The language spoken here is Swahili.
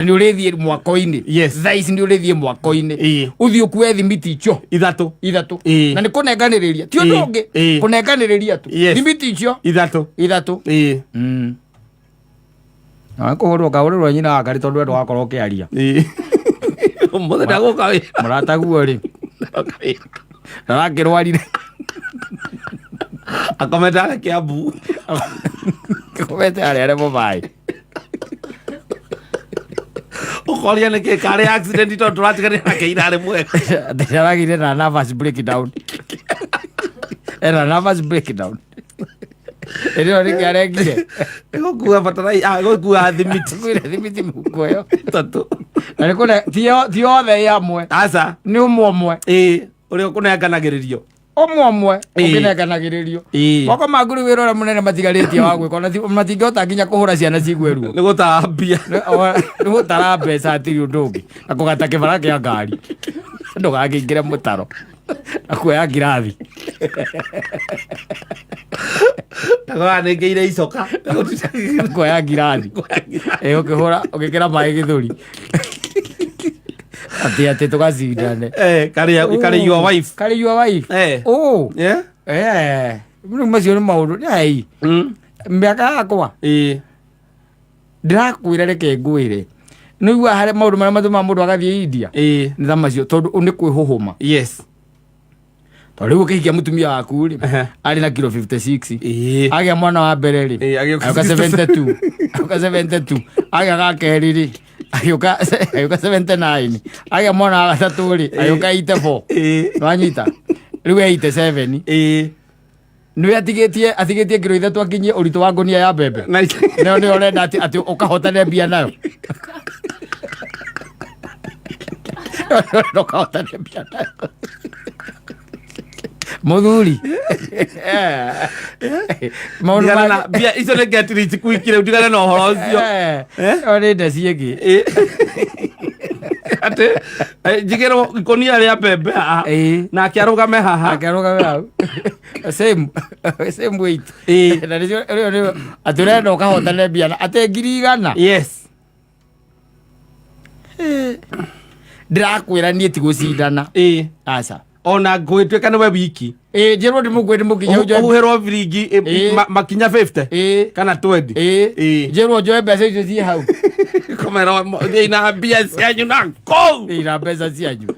Ni urethi mwako-ini. Yes. Thaici ni urethi mwako-ini. Uthi ukue thimiti icio. Ithatu. Na ni kunenganiriria. Ti undu ungi. Kunenganiriria tu. Thimiti icio. Ithatu. Na kuhurwo kaurwo nyina wa kari tondu ndo wakorwo kiaria. Mothe ndaguka wi. Murata guo ri. Ndakirwarire. Akometa Kiambu. Akometa ari Bai. Ukoria niki kare accident ito turatigania na keira rimwe. Ndiragire na nervous breakdown. Era nervous breakdown. Ero ni karegire. Ego kuwa patarai ego kuwa thimiti. Kuwa thimiti mukoyo. Tatu. Ari kuna tio othe yamwe. Asa. Ni umwe. Uri kunenganagiririo. Umwe ukinenganagiririo. Wako maguru wira ora munene matigaritie wa gwika ona matingihota nginya kuhura ciana cigweruo. Ni gutambia. Ni gutara mbeca atiri undu ungi. Na kugata kibara kia ngari. Ndugakingire mutaro. Akuoya ngirathi. Agora ngeire icoka. Akuoya ngirathi. Ukihura ukikira mai githuri. Ati tukacindane. Kari your wife. Kari your wife. Oh. Yeah. Mimi macio ni maundu ai. Miaka yakwa. Ndirakwira reke ngwire. No igua hare maundu maria matuma mundu agathie India. Ni ta macio tondu ni kwihuhuma. Yes. Toriu ukihikia mutumia waku ri ari na kilo 56. Agia mwana wa mbere ri. Agia 72. Agia gakeri ri. Ayuka 79. Agia mwana wa gatatu ri. Ayuka 84. Nwanyita. Riu 87. Nwe atigetie kilo ithatu akinyie uritu wa ngunia ya mbembe. Neo ni orenda ati ukahotane mbia nayo. Ukahotane mbia nayo. Muthuri. Mauna bia icio ni getiri cikuikire utigane na uhoro ucio. Ore ndeciegi. Ate jigero ikonia ria mbembe na akiarugame haha. Akiarugame haha. Same weight. Na ndio aturenda ukahotane mbia na ate ngiri 100. Yes. Ndirakwira nie ti gucindana. Aca. Ona gwitweka niwe wiki. Njirwo ndimugwire mukinya ujo. Uherwo viringi makinya 50 kana 20. Njirwo njoe mbeca icio ci hau. Komera ina mbia cianyu na ko. Ina mbeca cianyu.